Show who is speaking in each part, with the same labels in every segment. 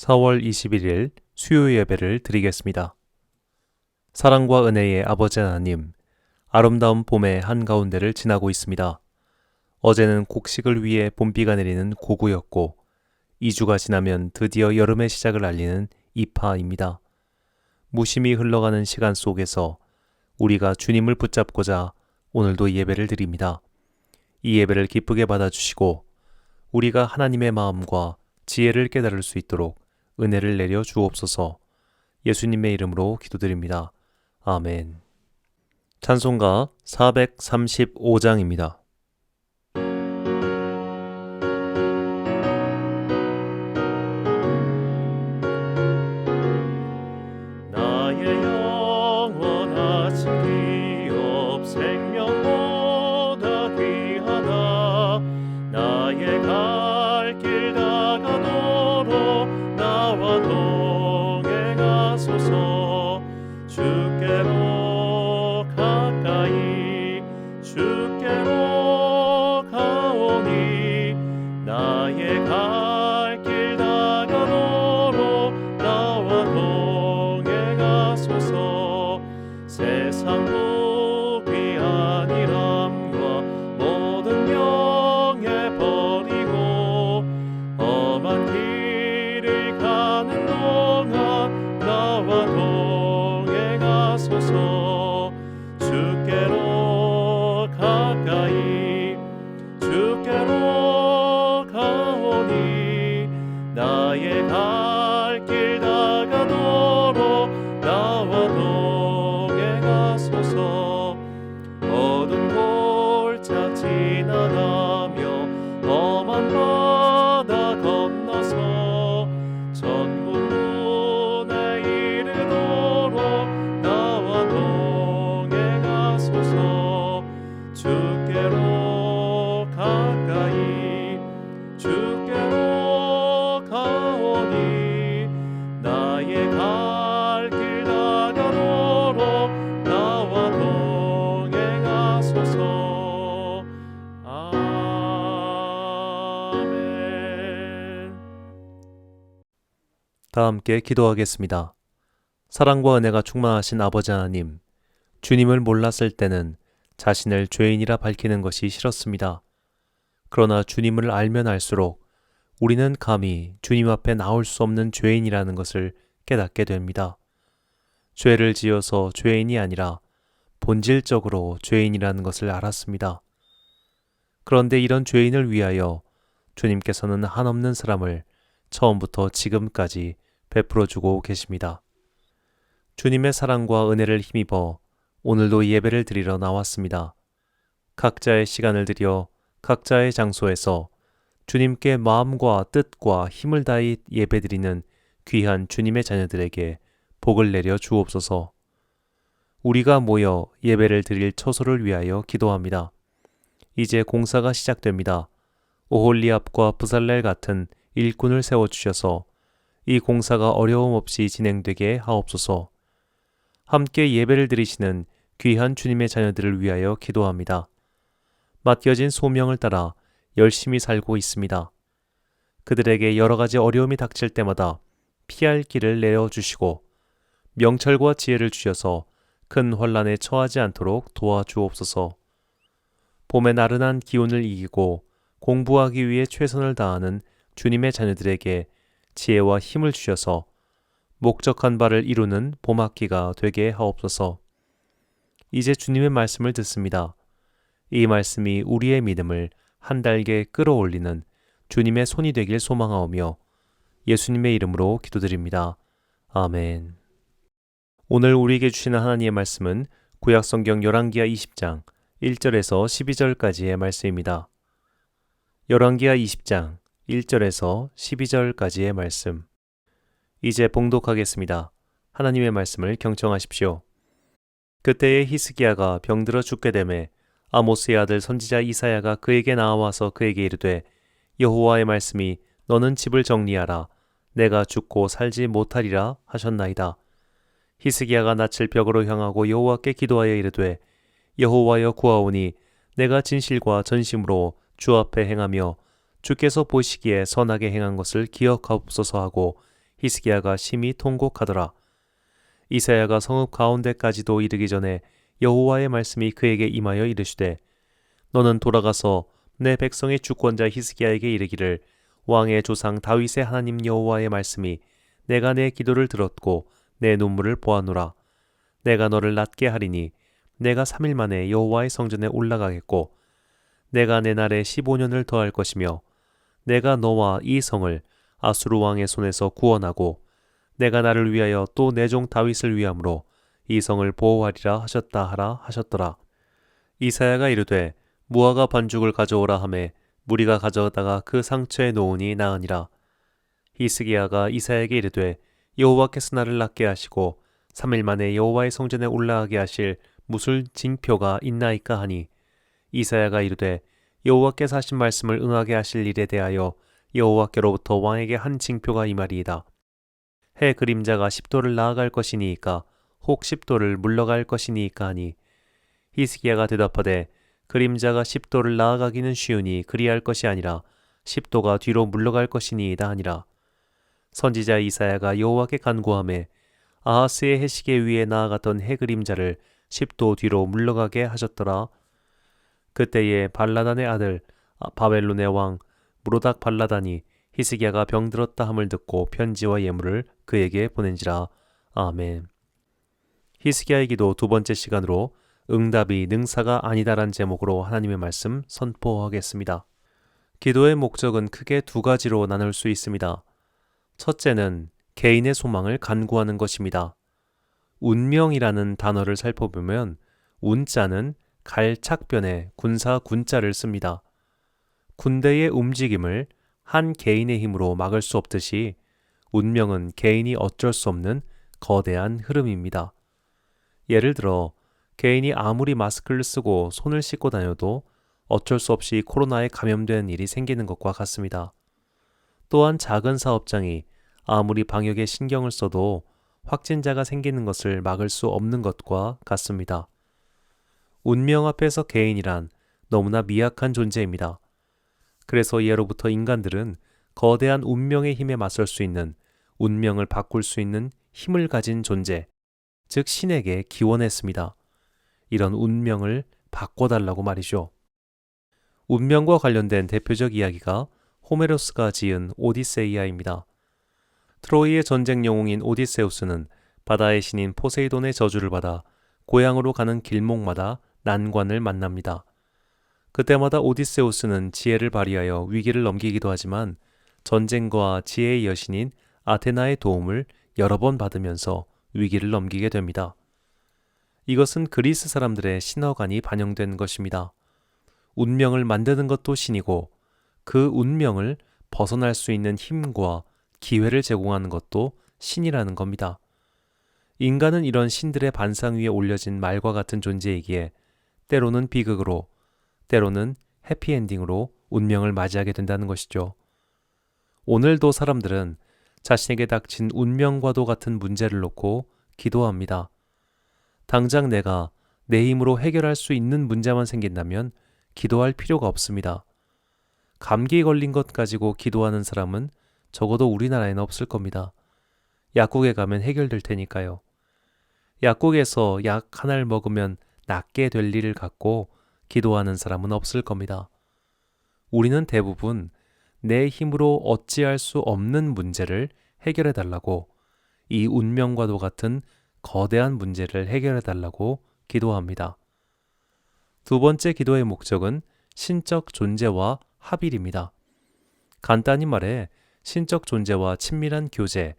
Speaker 1: 4월 21일 수요 예배를 드리겠습니다. 사랑과 은혜의 아버지 하나님, 아름다운 봄의 한가운데를 지나고 있습니다. 어제는 곡식을 위해 봄비가 내리는 고구였고 2주가 지나면 드디어 여름의 시작을 알리는 이파입니다. 무심히 흘러가는 시간 속에서 우리가 주님을 붙잡고자 오늘도 예배를 드립니다. 이 예배를 기쁘게 받아주시고 우리가 하나님의 마음과 지혜를 깨달을 수 있도록 은혜를 내려 주옵소서. 예수님의 이름으로 기도드립니다. 아멘. 찬송가 435장입니다. 나의 영원하신 기업 생명보다 귀하다. 나의 갈 길 다가도록 나와 동행하소서. 주께로 가까이 주께로 가오니 나의 갈 길 다가도록 나와 동행하소서. 세상 부귀 안일함과 모든 명예 버리고 험한 길을 가는 동안 나와 동행하소서. 주께로 가까이 주께로 가오니 나의 갈 길 다가도록 나와 동행하소서. 어두운 골짜 지나가며 험한 바다 건너서 천국 문에 이르도록 나와 동행하소서. 주께로 가까이 주께로 가오니 나의 갈 길 다가도록 나와 동행하소서. 아멘. 다 함께 기도하겠습니다. 사랑과 은혜가 충만하신 아버지 하나님, 주님을 몰랐을 때는 자신을 죄인이라 밝히는 것이 싫었습니다. 그러나 주님을 알면 알수록 우리는 감히 주님 앞에 나올 수 없는 죄인이라는 것을 깨닫게 됩니다. 죄를 지어서 죄인이 아니라 본질적으로 죄인이라는 것을 알았습니다. 그런데 이런 죄인을 위하여 주님께서는 한없는 사랑을 처음부터 지금까지 베풀어주고 계십니다. 주님의 사랑과 은혜를 힘입어 오늘도 예배를 드리러 나왔습니다. 각자의 시간을 들여 각자의 장소에서 주님께 마음과 뜻과 힘을 다해 예배드리는 귀한 주님의 자녀들에게 복을 내려 주옵소서. 우리가 모여 예배를 드릴 처소를 위하여 기도합니다. 이제 공사가 시작됩니다. 오홀리압과 부살렐 같은 일꾼을 세워주셔서 이 공사가 어려움 없이 진행되게 하옵소서. 함께 예배를 드리시는 귀한 주님의 자녀들을 위하여 기도합니다. 맡겨진 소명을 따라 열심히 살고 있습니다. 그들에게 여러 가지 어려움이 닥칠 때마다 피할 길을 내어주시고 명철과 지혜를 주셔서 큰 환난에 처하지 않도록 도와주옵소서. 봄의 나른한 기온을 이기고 공부하기 위해 최선을 다하는 주님의 자녀들에게 지혜와 힘을 주셔서 목적한 바를 이루는 봄학기가 되게 하옵소서. 이제 주님의 말씀을 듣습니다. 이 말씀이 우리의 믿음을 한 달게 끌어올리는 주님의 손이 되길 소망하오며 예수님의 이름으로 기도드립니다. 아멘. 오늘 우리에게 주시는 하나님의 말씀은 구약성경 열왕기하 20장 1절에서 12절까지의 말씀입니다. 열왕기하 20장 1절에서 12절까지의 말씀. 이제 봉독하겠습니다. 하나님의 말씀을 경청하십시오. 그때에 히스기야가 병들어 죽게 되매 아모스의 아들 선지자 이사야가 그에게 나와서 그에게 이르되 여호와의 말씀이 너는 집을 정리하라. 내가 죽고 살지 못하리라 하셨나이다. 히스기야가 낯을 벽으로 향하고 여호와께 기도하여 이르되 여호와여 구하오니 내가 진실과 전심으로 주 앞에 행하며 주께서 보시기에 선하게 행한 것을 기억하옵소서 하고 히스기야가 심히 통곡하더라. 이사야가 성읍 가운데까지도 이르기 전에 여호와의 말씀이 그에게 임하여 이르시되 너는 돌아가서 내 백성의 주권자 히스기야에게 이르기를 왕의 조상 다윗의 하나님 여호와의 말씀이 내가 내 기도를 들었고 내 눈물을 보았노라. 내가 너를 낫게 하리니 내가 3일 만에 여호와의 성전에 올라가겠고 내가 내 날에 15년을 더할 것이며 내가 너와 이 성을 아수르 왕의 손에서 구원하고 내가 나를 위하여 또 내 종 다윗을 위함으로 이 성을 보호하리라 하셨다 하라 하셨더라. 이사야가 이르되 무화과 반죽을 가져오라 하매 무리가 가져다가 그 상처에 놓으니 나으니라. 히스기야가 이사야에게 이르되 여호와께서 나를 낫게 하시고 3일 만에 여호와의 성전에 올라가게 하실 무술 징표가 있나이까 하니 이사야가 이르되 여호와께서 하신 말씀을 응하게 하실 일에 대하여 여호와께로부터 왕에게 한 징표가 임하리이다. 해 그림자가 10도를 나아갈 것이니이까 혹 10도를 물러갈 것이니이까 하니 히스기야가 대답하되 그림자가 10도를 나아가기는 쉬우니 그리할 것이 아니라 10도가 뒤로 물러갈 것이니이다 하니라. 선지자 이사야가 여호와께 간구하매 아하스의 해시계 위에 나아갔던 해 그림자를 10도 뒤로 물러가게 하셨더라. 그때에 발라단의 아들 바벨론의 왕 무로닥 발라단이 히스기야가 병들었다 함을 듣고 편지와 예물을 그에게 보낸지라. 아멘. 히스기야의 기도 두 번째 시간으로 응답이 능사가 아니다란 제목으로 하나님의 말씀 선포하겠습니다. 기도의 목적은 크게 두 가지로 나눌 수 있습니다. 첫째는 개인의 소망을 간구하는 것입니다. 운명이라는 단어를 살펴보면 운자는 갈착변에 군사 군자를 씁니다. 군대의 움직임을 한 개인의 힘으로 막을 수 없듯이 운명은 개인이 어쩔 수 없는 거대한 흐름입니다. 예를 들어 개인이 아무리 마스크를 쓰고 손을 씻고 다녀도 어쩔 수 없이 코로나에 감염되는 일이 생기는 것과 같습니다. 또한 작은 사업장이 아무리 방역에 신경을 써도 확진자가 생기는 것을 막을 수 없는 것과 같습니다. 운명 앞에서 개인이란 너무나 미약한 존재입니다. 그래서 예로부터 인간들은 거대한 운명의 힘에 맞설 수 있는, 운명을 바꿀 수 있는 힘을 가진 존재, 즉 신에게 기원했습니다. 이런 운명을 바꿔달라고 말이죠. 운명과 관련된 대표적 이야기가 호메로스가 지은 오디세이아입니다. 트로이의 전쟁 영웅인 오디세우스는 바다의 신인 포세이돈의 저주를 받아 고향으로 가는 길목마다 난관을 만납니다. 그때마다 오디세우스는 지혜를 발휘하여 위기를 넘기기도 하지만 전쟁과 지혜의 여신인 아테나의 도움을 여러 번 받으면서 위기를 넘기게 됩니다. 이것은 그리스 사람들의 신화관이 반영된 것입니다. 운명을 만드는 것도 신이고 그 운명을 벗어날 수 있는 힘과 기회를 제공하는 것도 신이라는 겁니다. 인간은 이런 신들의 반상 위에 올려진 말과 같은 존재이기에 때로는 비극으로, 때로는 해피엔딩으로 운명을 맞이하게 된다는 것이죠. 오늘도 사람들은 자신에게 닥친 운명과도 같은 문제를 놓고 기도합니다. 당장 내가 내 힘으로 해결할 수 있는 문제만 생긴다면 기도할 필요가 없습니다. 감기 걸린 것 가지고 기도하는 사람은 적어도 우리나라에는 없을 겁니다. 약국에 가면 해결될 테니까요. 약국에서 약 하나를 먹으면 낫게 될 일을 갖고 기도하는 사람은 없을 겁니다. 우리는 대부분 내 힘으로 어찌할 수 없는 문제를 해결해 달라고, 이 운명과도 같은 거대한 문제를 해결해 달라고 기도합니다. 두 번째 기도의 목적은 신적 존재와 합일입니다. 간단히 말해 신적 존재와 친밀한 교제,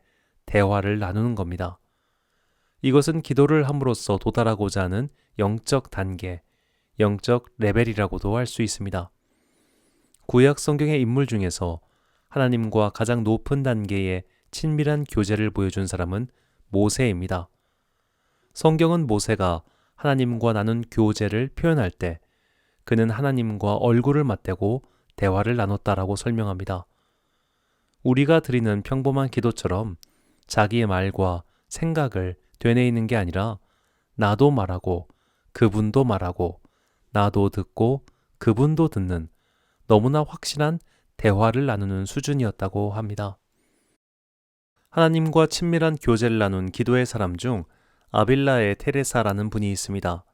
Speaker 1: 대화를 나누는 겁니다. 이것은 기도를 함으로써 도달하고자 하는 영적 단계, 영적 레벨이라고도 할 수 있습니다. 구약 성경의 인물 중에서 하나님과 가장 높은 단계의 친밀한 교제를 보여준 사람은 모세입니다. 성경은 모세가 하나님과 나눈 교제를 표현할 때 그는 하나님과 얼굴을 맞대고 대화를 나눴다라고 설명합니다. 우리가 드리는 평범한 기도처럼 자기의 말과 생각을 되뇌이는 게 아니라 나도 말하고 그분도 말하고 나도 듣고 그분도 듣는 너무나 확실한 대화를 나누는 수준이었다고 합니다. 하나님과 친밀한 교제를 나눈 기도의 사람 중 아빌라의 테레사라는 분이 있습니다.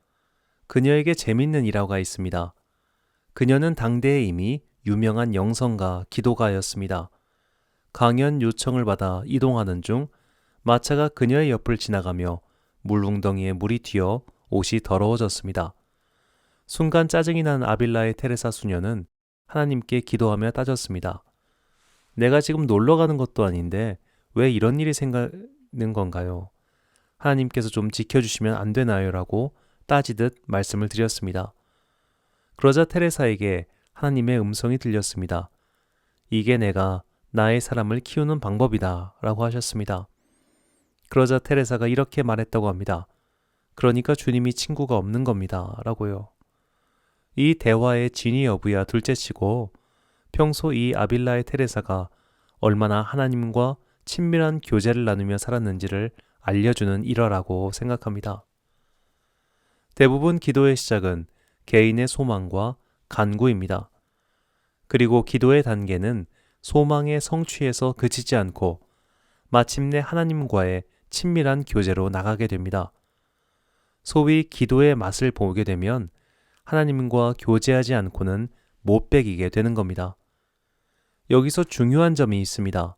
Speaker 1: 그녀에게 재밌는 일화가 있습니다. 그녀는 당대에 이미 유명한 영성가 기도가였습니다. 강연 요청을 받아 이동하는 중 마차가 그녀의 옆을 지나가며 물웅덩이에 물이 튀어 옷이 더러워졌습니다. 순간 짜증이 난 아빌라의 테레사 수녀는 하나님께 기도하며 따졌습니다. 내가 지금 놀러 가는 것도 아닌데 왜 이런 일이 생기는 건가요? 하나님께서 좀 지켜주시면 안 되나요? 라고 따지듯 말씀을 드렸습니다. 그러자 테레사에게 하나님의 음성이 들렸습니다. 이게 내가 나의 사람을 키우는 방법이다 라고 하셨습니다. 그러자 테레사가 이렇게 말했다고 합니다. 그러니까 주님이 친구가 없는 겁니다 라고요. 이 대화의 진위 여부야 둘째치고 평소 이 아빌라의 테레사가 얼마나 하나님과 친밀한 교제를 나누며 살았는지를 알려주는 일화라고 생각합니다. 대부분 기도의 시작은 개인의 소망과 간구입니다. 그리고 기도의 단계는 소망의 성취에서 그치지 않고 마침내 하나님과의 친밀한 교제로 나가게 됩니다. 소위 기도의 맛을 보게 되면 하나님과 교제하지 않고는 못 배기게 되는 겁니다. 여기서 중요한 점이 있습니다.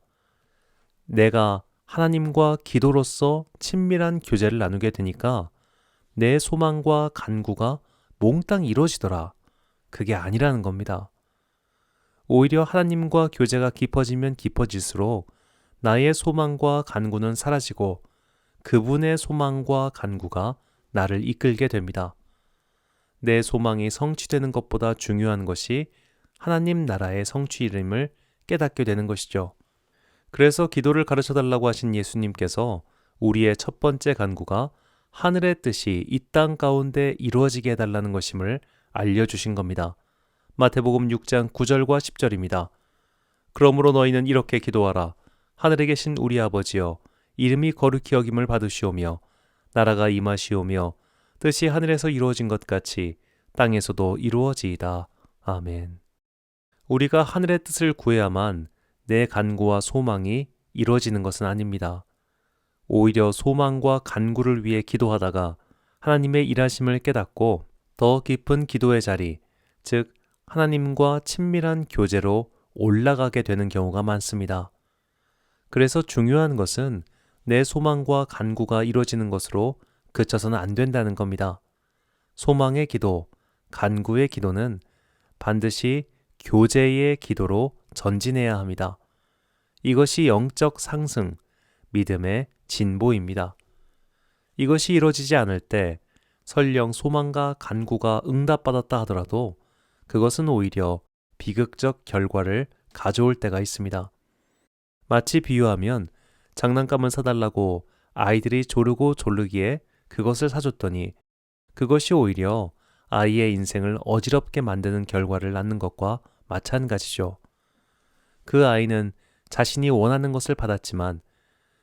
Speaker 1: 내가 하나님과 기도로서 친밀한 교제를 나누게 되니까 내 소망과 간구가 몽땅 이루어지더라. 그게 아니라는 겁니다. 오히려 하나님과 교제가 깊어지면 깊어질수록 나의 소망과 간구는 사라지고 그분의 소망과 간구가 나를 이끌게 됩니다. 내 소망이 성취되는 것보다 중요한 것이 하나님 나라의 성취임을 깨닫게 되는 것이죠. 그래서 기도를 가르쳐달라고 하신 예수님께서 우리의 첫 번째 간구가 하늘의 뜻이 이 땅 가운데 이루어지게 해달라는 것임을 알려주신 겁니다. 마태복음 6장 9절과 10절입니다. 그러므로 너희는 이렇게 기도하라. 하늘에 계신 우리 아버지여, 이름이 거룩히 여김을 받으시오며 나라가 임하시오며 뜻이 하늘에서 이루어진 것 같이 땅에서도 이루어지이다. 아멘. 우리가 하늘의 뜻을 구해야만 내 간구와 소망이 이루어지는 것은 아닙니다. 오히려 소망과 간구를 위해 기도하다가 하나님의 일하심을 깨닫고 더 깊은 기도의 자리, 즉 하나님과 친밀한 교제로 올라가게 되는 경우가 많습니다. 그래서 중요한 것은 내 소망과 간구가 이루어지는 것으로 그쳐서는 안 된다는 겁니다. 소망의 기도, 간구의 기도는 반드시 교제의 기도로 전진해야 합니다. 이것이 영적 상승, 믿음의 진보입니다. 이것이 이루어지지 않을 때 설령 소망과 간구가 응답받았다 하더라도 그것은 오히려 비극적 결과를 가져올 때가 있습니다. 마치 비유하면 장난감을 사달라고 아이들이 조르고 졸르기에 그것을 사줬더니 그것이 오히려 아이의 인생을 어지럽게 만드는 결과를 낳는 것과 마찬가지죠. 그 아이는 자신이 원하는 것을 받았지만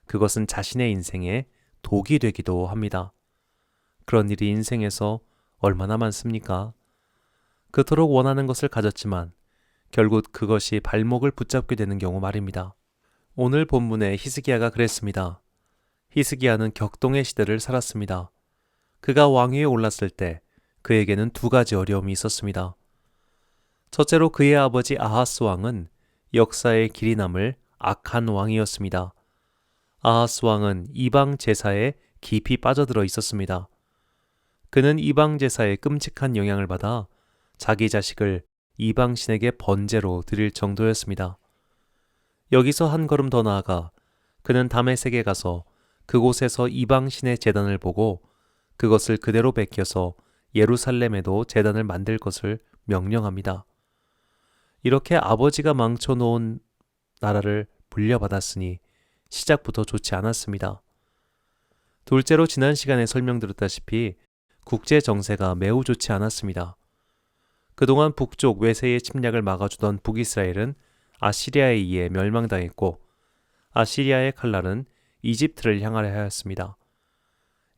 Speaker 1: 그것은 자신의 인생에 독이 되기도 합니다. 그런 일이 인생에서 얼마나 많습니까? 그토록 원하는 것을 가졌지만 결국 그것이 발목을 붙잡게 되는 경우 말입니다. 오늘 본문에 히스기야가 그랬습니다. 히스기야는 격동의 시대를 살았습니다. 그가 왕위에 올랐을 때 그에게는 두 가지 어려움이 있었습니다. 첫째로 그의 아버지 아하스 왕은 역사의 길이 남을 악한 왕이었습니다. 아하스 왕은 이방 제사에 깊이 빠져들어 있었습니다. 그는 이방 제사에 끔찍한 영향을 받아 자기 자식을 이방 신에게 번제로 드릴 정도였습니다. 여기서 한 걸음 더 나아가 그는 다메섹에 가서 그곳에서 이방 신의 제단을 보고 그것을 그대로 베껴서 예루살렘에도 제단을 만들 것을 명령합니다. 이렇게 아버지가 망쳐놓은 나라를 물려받았으니 시작부터 좋지 않았습니다. 둘째로 지난 시간에 설명드렸다시피 국제 정세가 매우 좋지 않았습니다. 그동안 북쪽 외세의 침략을 막아주던 북이스라엘은 아시리아에 의해 멸망당했고 아시리아의 칼날은 이집트를 향하려 하였습니다.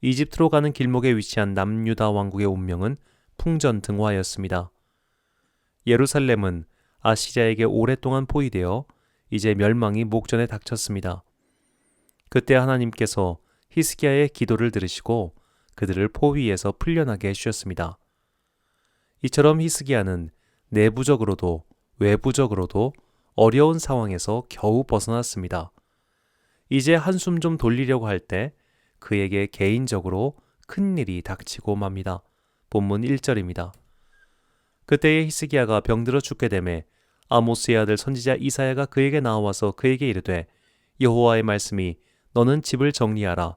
Speaker 1: 이집트로 가는 길목에 위치한 남유다 왕국의 운명은 풍전등화였습니다. 예루살렘은 아시리아에게 오랫동안 포위되어 이제 멸망이 목전에 닥쳤습니다. 그때 하나님께서 히스기야의 기도를 들으시고 그들을 포위에서 풀려나게 해주셨습니다. 이처럼 히스기야는 내부적으로도 외부적으로도 어려운 상황에서 겨우 벗어났습니다. 이제 한숨 좀 돌리려고 할 때 그에게 개인적으로 큰 일이 닥치고 맙니다. 본문 1절입니다. 그때에 히스기야가 병들어 죽게 되매 아모스의 아들 선지자 이사야가 그에게 나와서 그에게 이르되 여호와의 말씀이 너는 집을 정리하라.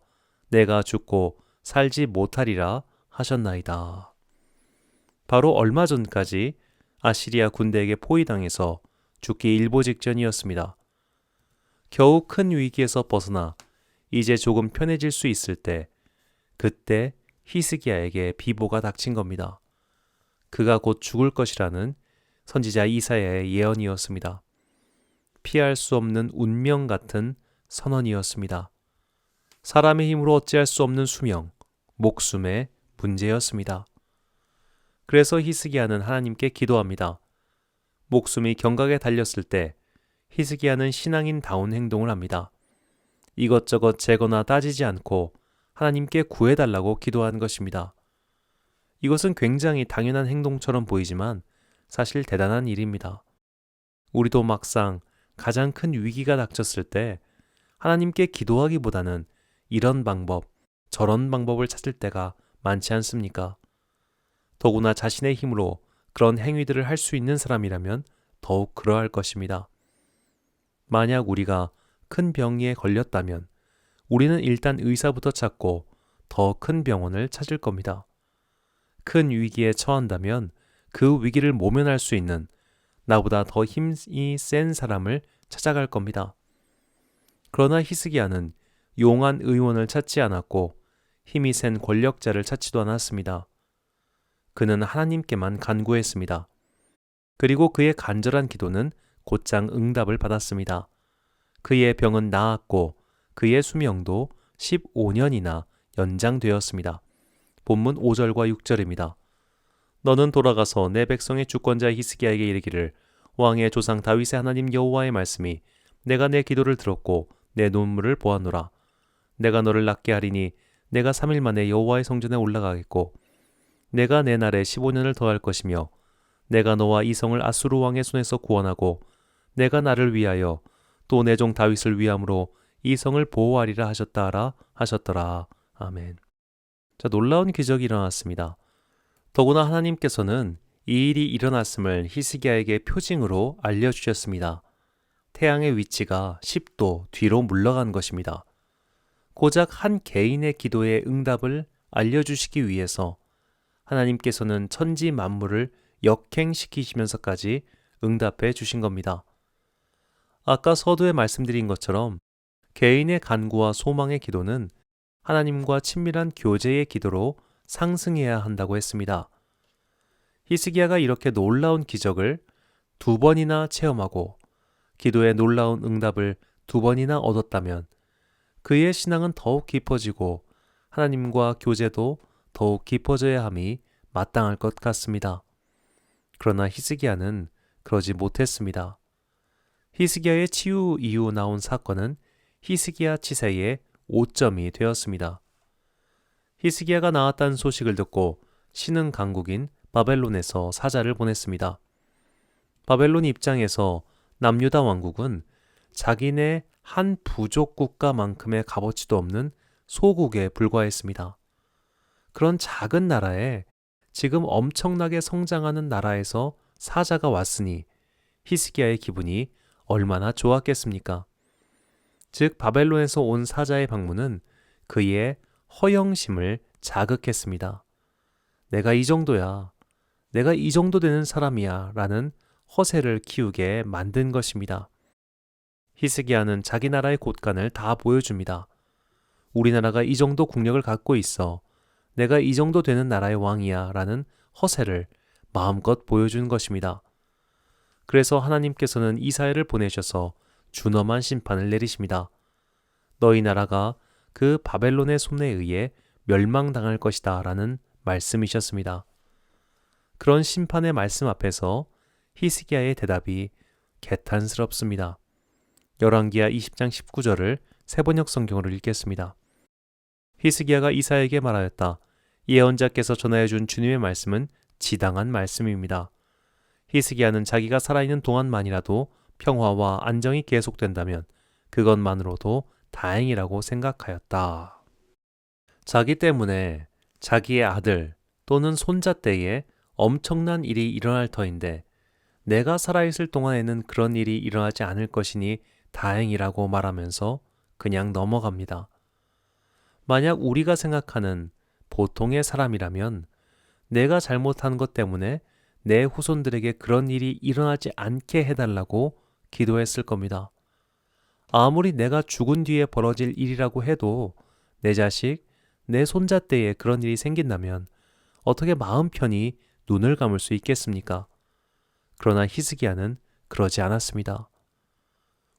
Speaker 1: 내가 죽고 살지 못하리라 하셨나이다. 바로 얼마 전까지 아시리아 군대에게 포위당해서 죽기 일보 직전이었습니다. 겨우 큰 위기에서 벗어나 이제 조금 편해질 수 있을 때 그때 히스기야에게 비보가 닥친 겁니다. 그가 곧 죽을 것이라는 선지자 이사야의 예언이었습니다. 피할 수 없는 운명 같은 선언이었습니다. 사람의 힘으로 어찌할 수 없는 수명, 목숨의 문제였습니다. 그래서 히스기야는 하나님께 기도합니다. 목숨이 경각에 달렸을 때 히스기야는 신앙인다운 행동을 합니다. 이것저것 재거나 따지지 않고 하나님께 구해달라고 기도한 것입니다. 이것은 굉장히 당연한 행동처럼 보이지만 사실 대단한 일입니다. 우리도 막상 가장 큰 위기가 닥쳤을 때 하나님께 기도하기보다는 이런 방법, 저런 방법을 찾을 때가 많지 않습니까? 더구나 자신의 힘으로 그런 행위들을 할 수 있는 사람이라면 더욱 그러할 것입니다. 만약 우리가 큰 병에 걸렸다면 우리는 일단 의사부터 찾고 더 큰 병원을 찾을 겁니다. 큰 위기에 처한다면 그 위기를 모면할 수 있는 나보다 더 힘이 센 사람을 찾아갈 겁니다. 그러나 히스기야는 용한 의원을 찾지 않았고 힘이 센 권력자를 찾지도 않았습니다. 그는 하나님께만 간구했습니다. 그리고 그의 간절한 기도는 곧장 응답을 받았습니다. 그의 병은 나았고 그의 수명도 15년이나 연장되었습니다. 본문 5절과 6절입니다. 너는 돌아가서 내 백성의 주권자 히스기야에게 이르기를 왕의 조상 다윗의 하나님 여호와의 말씀이 내가 내 기도를 들었고 내 눈물을 보았노라. 내가 너를 낫게 하리니 내가 3일 만에 여호와의 성전에 올라가겠고 내가 내 날에 15년을 더할 것이며 내가 너와 이 성을 아수르 왕의 손에서 구원하고 내가 나를 위하여 또 내 종 다윗을 위함으로 이 성을 보호하리라 하셨다 하셨더라. 아멘. 자, 놀라운 기적이 일어났습니다. 더구나 하나님께서는 이 일이 일어났음을 히스기야에게 표징으로 알려주셨습니다. 태양의 위치가 10도 뒤로 물러간 것입니다. 고작 한 개인의 기도의 응답을 알려주시기 위해서 하나님께서는 천지 만물을 역행시키시면서까지 응답해 주신 겁니다. 아까 서두에 말씀드린 것처럼 개인의 간구와 소망의 기도는 하나님과 친밀한 교제의 기도로 상승해야 한다고 했습니다. 히스기야가 이렇게 놀라운 기적을 2번이나 체험하고 기도의 놀라운 응답을 2번이나 얻었다면 그의 신앙은 더욱 깊어지고 하나님과 교제도 더욱 깊어져야 함이 마땅할 것 같습니다. 그러나 히스기야는 그러지 못했습니다. 히스기야의 치유 이후 나온 사건은 히스기야 치세의 오점이 되었습니다. 히스기야가 나았다는 소식을 듣고 신흥 강국인 바벨론에서 사자를 보냈습니다. 바벨론 입장에서 남유다 왕국은 자기네 한 부족 국가만큼의 값어치도 없는 소국에 불과했습니다. 그런 작은 나라에 지금 엄청나게 성장하는 나라에서 사자가 왔으니 히스기야의 기분이 얼마나 좋았겠습니까? 즉 바벨론에서 온 사자의 방문은 그의 허영심을 자극했습니다. 내가 이 정도야. 내가 이 정도 되는 사람이야 라는 허세를 키우게 만든 것입니다. 히스기야는 자기 나라의 곳간을 다 보여줍니다. 우리나라가 이 정도 국력을 갖고 있어. 내가 이 정도 되는 나라의 왕이야 라는 허세를 마음껏 보여준 것입니다. 그래서 하나님께서는 이사야를 보내셔서 준엄한 심판을 내리십니다. 너희 나라가 그 바벨론의 손에 의해 멸망당할 것이다 라는 말씀이셨습니다. 그런 심판의 말씀 앞에서 히스기야의 대답이 개탄스럽습니다. 열왕기하 20장 19절을 새번역 성경으로 읽겠습니다. 히스기야가 이사야에게 말하였다. 예언자께서 전하여 준 주님의 말씀은 지당한 말씀입니다. 히스기야는 자기가 살아있는 동안만이라도 평화와 안정이 계속된다면 그것만으로도 다행이라고 생각하였다. 자기 때문에 자기의 아들 또는 손자 때에 엄청난 일이 일어날 터인데 내가 살아있을 동안에는 그런 일이 일어나지 않을 것이니 다행이라고 말하면서 그냥 넘어갑니다. 만약 우리가 생각하는 보통의 사람이라면 내가 잘못한 것 때문에 내 후손들에게 그런 일이 일어나지 않게 해달라고 기도했을 겁니다. 아무리 내가 죽은 뒤에 벌어질 일이라고 해도 내 자식, 내 손자 때에 그런 일이 생긴다면 어떻게 마음 편히 눈을 감을 수 있겠습니까? 그러나 히스기야는 그러지 않았습니다.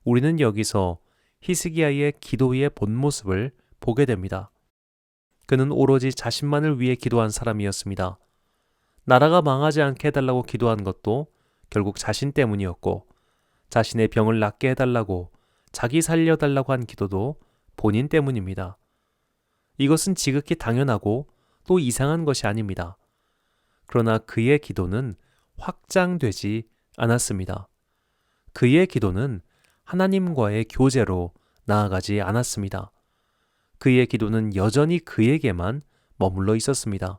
Speaker 1: 우리는 여기서 히스기야의 기도의 본 모습을 보게 됩니다. 그는 오로지 자신만을 위해 기도한 사람이었습니다. 나라가 망하지 않게 해달라고 기도한 것도 결국 자신 때문이었고 자신의 병을 낫게 해달라고 자기 살려달라고 한 기도도 본인 때문입니다. 이것은 지극히 당연하고 또 이상한 것이 아닙니다. 그러나 그의 기도는 확장되지 않았습니다. 그의 기도는 하나님과의 교제로 나아가지 않았습니다. 그의 기도는 여전히 그에게만 머물러 있었습니다.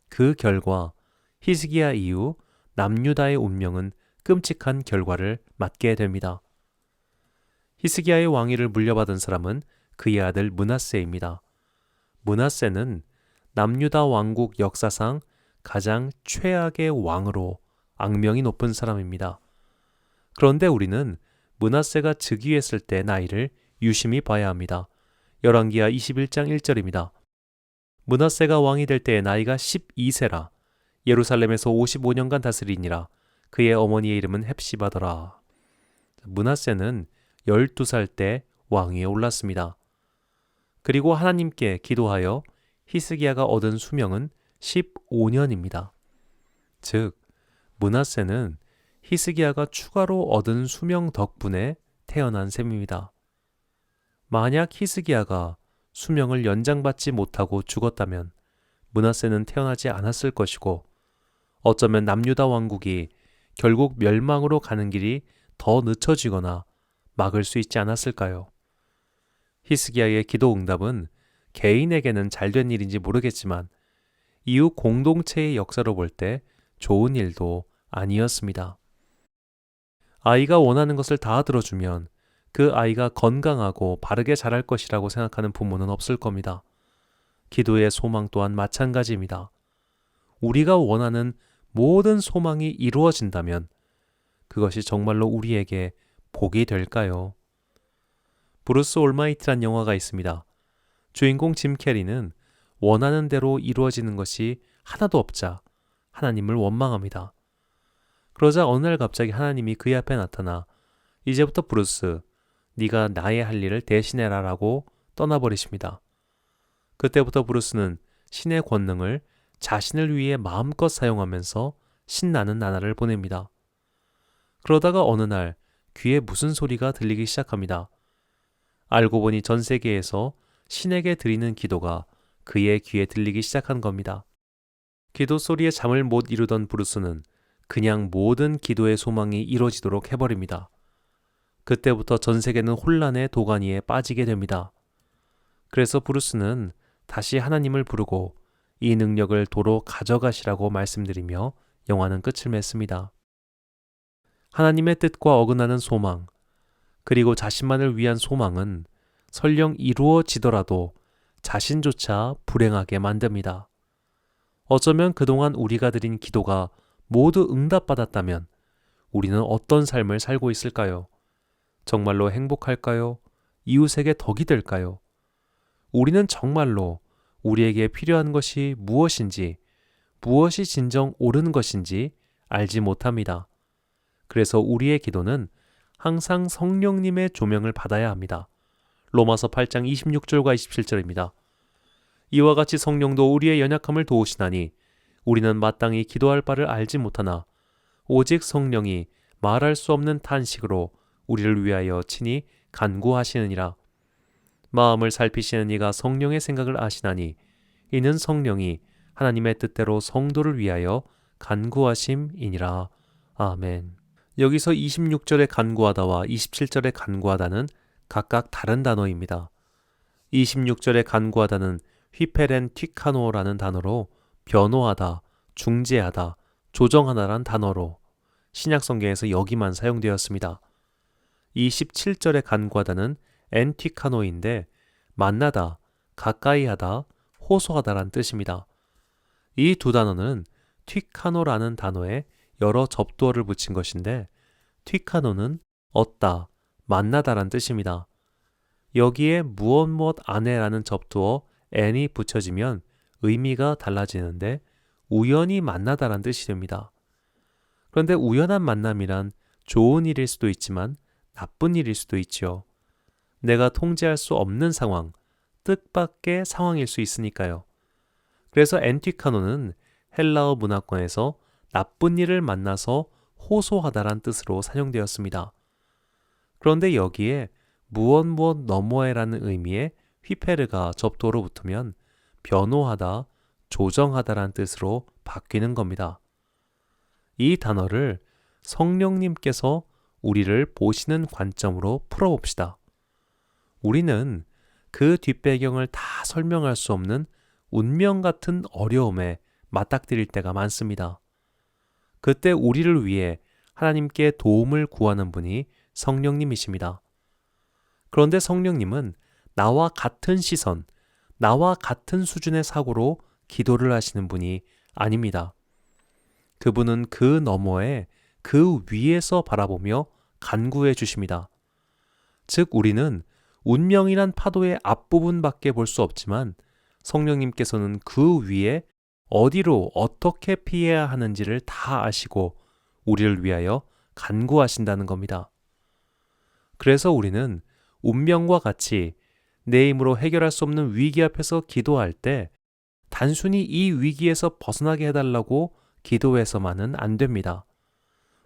Speaker 1: 그 결과 히스기야 이후 남유다의 운명은 끔찍한 결과를 맞게 됩니다. 히스기야의 왕위를 물려받은 사람은 그의 아들 므낫세입니다. 므낫세는 남유다 왕국 역사상 가장 최악의 왕으로 악명이 높은 사람입니다. 그런데 우리는 므낫세가 즉위했을 때 나이를 유심히 봐야 합니다. 열왕기하 21장 1절입니다. 므낫세가 왕이 될 때의 나이가 12세라 예루살렘에서 55년간 다스리니라. 그의 어머니의 이름은 헵시바더라. 므낫세는 12살 때 왕위에 올랐습니다. 그리고 하나님께 기도하여 히스기야가 얻은 수명은 15년입니다. 즉, 므낫세는 히스기야가 추가로 얻은 수명 덕분에 태어난 셈입니다. 만약 히스기야가 수명을 연장받지 못하고 죽었다면 므낫세는 태어나지 않았을 것이고 어쩌면 남유다 왕국이 결국 멸망으로 가는 길이 더 늦춰지거나 막을 수 있지 않았을까요? 히스기야의 기도 응답은 개인에게는 잘된 일인지 모르겠지만 이후 공동체의 역사로 볼 때 좋은 일도 아니었습니다. 아이가 원하는 것을 다 들어주면 그 아이가 건강하고 바르게 자랄 것이라고 생각하는 부모는 없을 겁니다. 기도의 소망 또한 마찬가지입니다. 우리가 원하는 모든 소망이 이루어진다면 그것이 정말로 우리에게 복이 될까요? 브루스 올마이트란 영화가 있습니다. 주인공 짐 캐리는 원하는 대로 이루어지는 것이 하나도 없자 하나님을 원망합니다. 그러자 어느 날 갑자기 하나님이 그의 앞에 나타나 이제부터 브루스, 네가 나의 할 일을 대신해라 라고 떠나버리십니다. 그때부터 브루스는 신의 권능을 자신을 위해 마음껏 사용하면서 신나는 나날을 보냅니다. 그러다가 어느 날 귀에 무슨 소리가 들리기 시작합니다. 알고 보니 전 세계에서 신에게 드리는 기도가 그의 귀에 들리기 시작한 겁니다. 기도 소리에 잠을 못 이루던 브루스는 그냥 모든 기도의 소망이 이루어지도록 해버립니다. 그때부터 전 세계는 혼란의 도가니에 빠지게 됩니다. 그래서 브루스는 다시 하나님을 부르고 이 능력을 도로 가져가시라고 말씀드리며 영화는 끝을 맺습니다. 하나님의 뜻과 어긋나는 소망, 그리고 자신만을 위한 소망은 설령 이루어지더라도 자신조차 불행하게 만듭니다. 어쩌면 그동안 우리가 드린 기도가 모두 응답받았다면 우리는 어떤 삶을 살고 있을까요? 정말로 행복할까요? 이웃에게 덕이 될까요? 우리는 정말로 우리에게 필요한 것이 무엇인지, 무엇이 진정 옳은 것인지 알지 못합니다. 그래서 우리의 기도는 항상 성령님의 조명을 받아야 합니다. 로마서 8장 26절과 27절입니다. 이와 같이 성령도 우리의 연약함을 도우시나니 우리는 마땅히 기도할 바를 알지 못하나 오직 성령이 말할 수 없는 탄식으로 우리를 위하여 친히 간구하시느니라. 마음을 살피시는 이가 성령의 생각을 아시나니 이는 성령이 하나님의 뜻대로 성도를 위하여 간구하심이니라. 아멘. 여기서 26절의 간구하다와 27절의 간구하다는 각각 다른 단어입니다. 26절의 간구하다는 휘페렌 튀카노라는 단어로 변호하다, 중재하다, 조정하다란 단어로 신약성경에서 여기만 사용되었습니다. 27절의 간구하다는 엔튀카노인데 만나다, 가까이하다, 호소하다란 뜻입니다. 이 두 단어는 튀카노라는 단어에 여러 접두어를 붙인 것인데 튀카노는 얻다, 만나다란 뜻입니다. 여기에 무엇 안에라는 접두어 n이 붙여지면 의미가 달라지는데 우연히 만나다란 뜻이 됩니다. 그런데 우연한 만남이란 좋은 일일 수도 있지만 나쁜 일일 수도 있지요. 내가 통제할 수 없는 상황, 뜻밖의 상황일 수 있으니까요. 그래서 엔티카노는 헬라어 문화권에서 나쁜 일을 만나서 호소하다란 뜻으로 사용되었습니다. 그런데 여기에 무엇 너머에라는 의미의 휘페르가 접두어로 붙으면 변호하다, 조정하다란 뜻으로 바뀌는 겁니다. 이 단어를 성령님께서 우리를 보시는 관점으로 풀어봅시다. 우리는 그 뒷배경을 다 설명할 수 없는 운명 같은 어려움에 맞닥뜨릴 때가 많습니다. 그때 우리를 위해 하나님께 도움을 구하는 분이 성령님이십니다. 그런데 성령님은 나와 같은 시선, 나와 같은 수준의 사고로 기도를 하시는 분이 아닙니다. 그분은 그 너머에 그 위에서 바라보며 간구해 주십니다. 즉 우리는 운명이란 파도의 앞부분밖에 볼 수 없지만 성령님께서는 그 위에 어디로 어떻게 피해야 하는지를 다 아시고 우리를 위하여 간구하신다는 겁니다. 그래서 우리는 운명과 같이 내 힘으로 해결할 수 없는 위기 앞에서 기도할 때 단순히 이 위기에서 벗어나게 해달라고 기도해서만은 안 됩니다.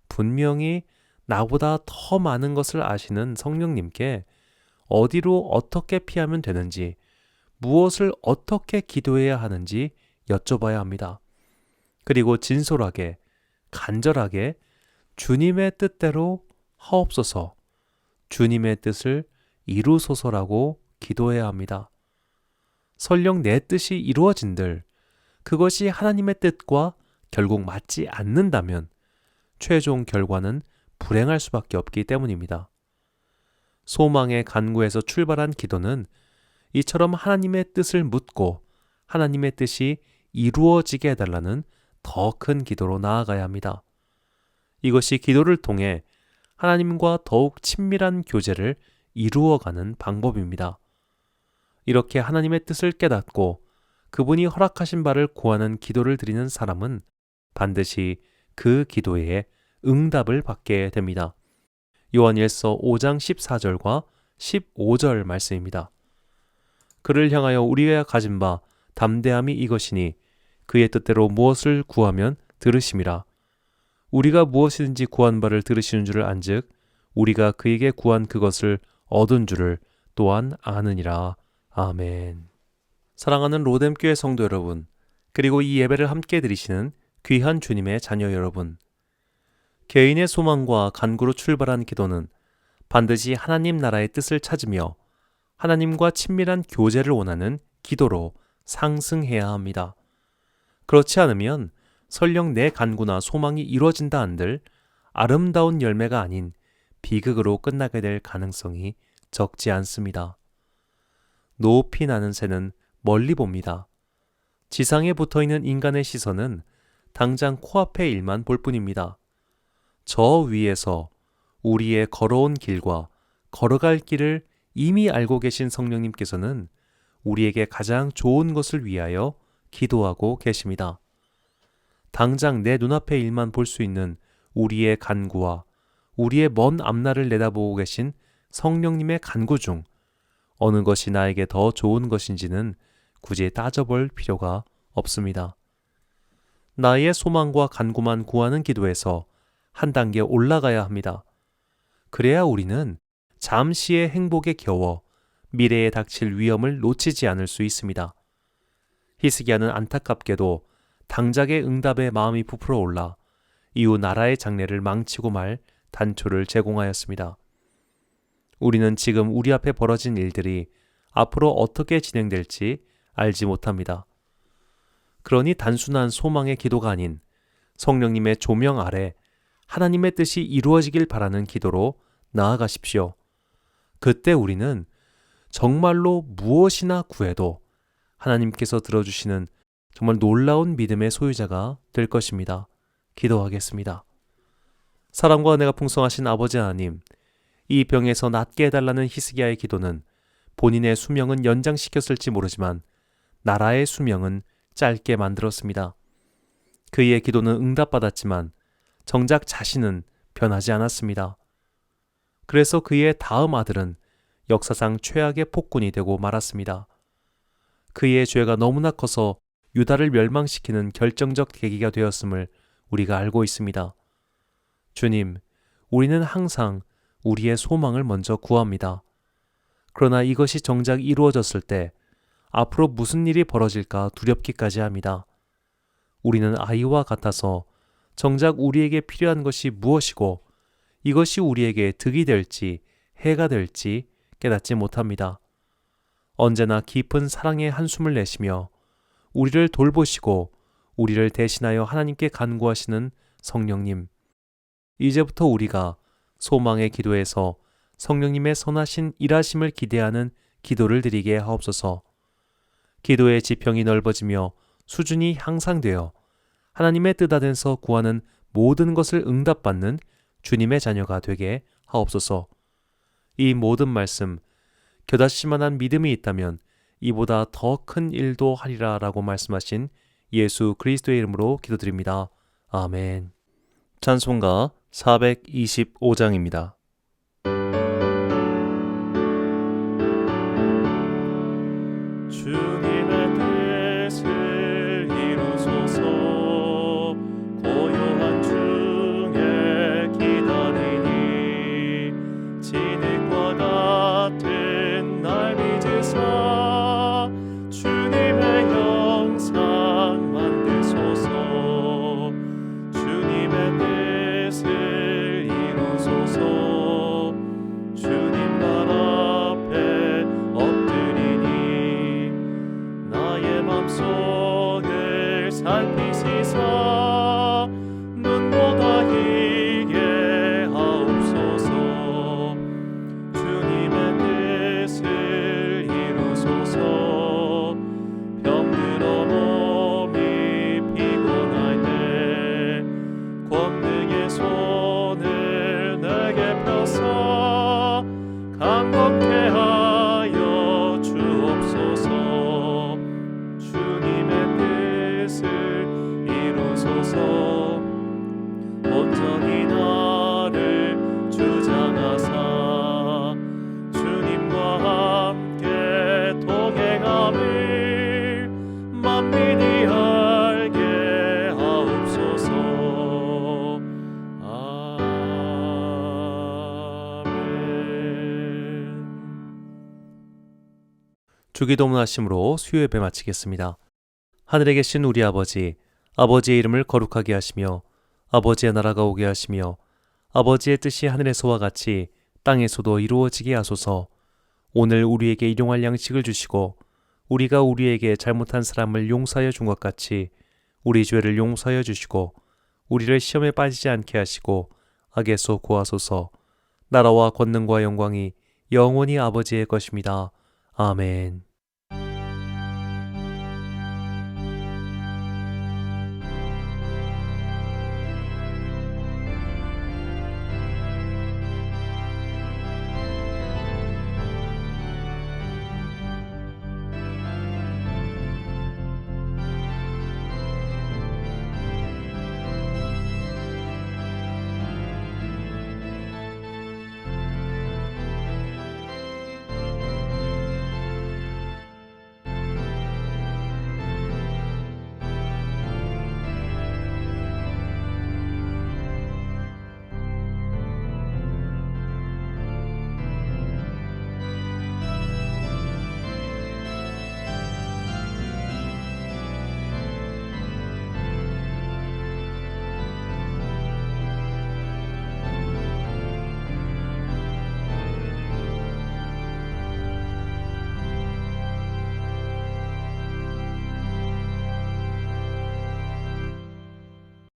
Speaker 1: 분명히 나보다 더 많은 것을 아시는 성령님께 어디로 어떻게 피하면 되는지, 무엇을 어떻게 기도해야 하는지 여쭤봐야 합니다. 그리고 진솔하게, 간절하게 주님의 뜻대로 하옵소서, 주님의 뜻을 이루소서라고 기도해야 합니다. 설령 내 뜻이 이루어진들 그것이 하나님의 뜻과 결국 맞지 않는다면 최종 결과는 불행할 수밖에 없기 때문입니다. 소망의 간구에서 출발한 기도는 이처럼 하나님의 뜻을 묻고 하나님의 뜻이 이루어지게 해달라는 더 큰 기도로 나아가야 합니다. 이것이 기도를 통해 하나님과 더욱 친밀한 교제를 이루어가는 방법입니다. 이렇게 하나님의 뜻을 깨닫고 그분이 허락하신 바를 구하는 기도를 드리는 사람은 반드시 그 기도에 응답을 받게 됩니다. 요한일서 5장 14절과 15절 말씀입니다. 그를 향하여 우리가 가진 바 담대함이 이것이니 그의 뜻대로 무엇을 구하면 들으심이라. 우리가 무엇이든지 구한 바를 들으시는 줄을 안즉 우리가 그에게 구한 그것을 얻은 줄을 또한 아느니라. 아멘. 사랑하는 로뎀교회 성도 여러분, 그리고 이 예배를 함께 드리시는 귀한 주님의 자녀 여러분, 개인의 소망과 간구로 출발한 기도는 반드시 하나님 나라의 뜻을 찾으며 하나님과 친밀한 교제를 원하는 기도로 상승해야 합니다. 그렇지 않으면 설령 내 간구나 소망이 이루어진다 한들 아름다운 열매가 아닌 비극으로 끝나게 될 가능성이 적지 않습니다. 높이 나는 새는 멀리 봅니다. 지상에 붙어있는 인간의 시선은 당장 코앞의 일만 볼 뿐입니다. 저 위에서 우리의 걸어온 길과 걸어갈 길을 이미 알고 계신 성령님께서는 우리에게 가장 좋은 것을 위하여 기도하고 계십니다. 당장 내 눈앞의 일만 볼 수 있는 우리의 간구와 우리의 먼 앞날을 내다보고 계신 성령님의 간구 중 어느 것이 나에게 더 좋은 것인지는 굳이 따져볼 필요가 없습니다. 나의 소망과 간구만 구하는 기도에서 한 단계 올라가야 합니다. 그래야 우리는 잠시의 행복에 겨워 미래에 닥칠 위험을 놓치지 않을 수 있습니다. 히스기야는 안타깝게도 당작의 응답에 마음이 부풀어 올라 이후 나라의 장래를 망치고 말 단초를 제공하였습니다. 우리는 지금 우리 앞에 벌어진 일들이 앞으로 어떻게 진행될지 알지 못합니다. 그러니 단순한 소망의 기도가 아닌 성령님의 조명 아래 하나님의 뜻이 이루어지길 바라는 기도로 나아가십시오. 그때 우리는 정말로 무엇이나 구해도 하나님께서 들어주시는 정말 놀라운 믿음의 소유자가 될 것입니다. 기도하겠습니다. 사랑과 은혜가 풍성하신 아버지 하나님, 이 병에서 낫게 해달라는 히스기야의 기도는 본인의 수명은 연장시켰을지 모르지만 나라의 수명은 짧게 만들었습니다. 그의 기도는 응답받았지만 정작 자신은 변하지 않았습니다. 그래서 그의 다음 아들은 역사상 최악의 폭군이 되고 말았습니다. 그의 죄가 너무나 커서 유다를 멸망시키는 결정적 계기가 되었음을 우리가 알고 있습니다. 주님, 우리는 항상 우리의 소망을 먼저 구합니다. 그러나 이것이 정작 이루어졌을 때 앞으로 무슨 일이 벌어질까 두렵기까지 합니다. 우리는 아이와 같아서 정작 우리에게 필요한 것이 무엇이고 이것이 우리에게 득이 될지 해가 될지 깨닫지 못합니다. 언제나 깊은 사랑의 한숨을 내쉬며 우리를 돌보시고 우리를 대신하여 하나님께 간구하시는 성령님, 이제부터 우리가 소망의 기도에서 성령님의 선하신 일하심을 기대하는 기도를 드리게 하옵소서. 기도의 지평이 넓어지며 수준이 향상되어 하나님의 뜻 안에서 구하는 모든 것을 응답받는 주님의 자녀가 되게 하옵소서. 이 모든 말씀, 겨다시만한 믿음이 있다면 이보다 더 큰 일도 하리라 라고 말씀하신 예수 그리스도의 이름으로 기도드립니다. 아멘. 찬송가 425장입니다.
Speaker 2: 주님의 뜻을 이루소서. 고요한 중에 기다리니 진흙과 같은 날 빚으사 주님의 형상 만드소서. 주님의 뜻을 이루소서. 주님 발 앞에 엎드리니 나의 맘속을 살피시사 눈보다 희게 하옵소서. 주님의 뜻을 이루소서. 병들어 몸이 피곤할 때 권능의 손을 내게 펴서 강건케 하여 주옵소서. 주님의 뜻을 이루소서. 온전히 나를 주장하사 주님과 함께 동행함을 만민이 알게 하옵소서. 아멘.
Speaker 1: 주기도문 하심으로 수요 예배 마치겠습니다. 하늘에 계신 우리 아버지, 아버지의 이름을 거룩하게 하시며 아버지의 나라가 오게 하시며 아버지의 뜻이 하늘에서와 같이 땅에서도 이루어지게 하소서. 오늘 우리에게 일용할 양식을 주시고 우리가 우리에게 잘못한 사람을 용서하여 준 것 같이 우리 죄를 용서하여 주시고 우리를 시험에 빠지지 않게 하시고 악에서 구하소서. 나라와 권능과 영광이 영원히 아버지의 것입니다. 아멘.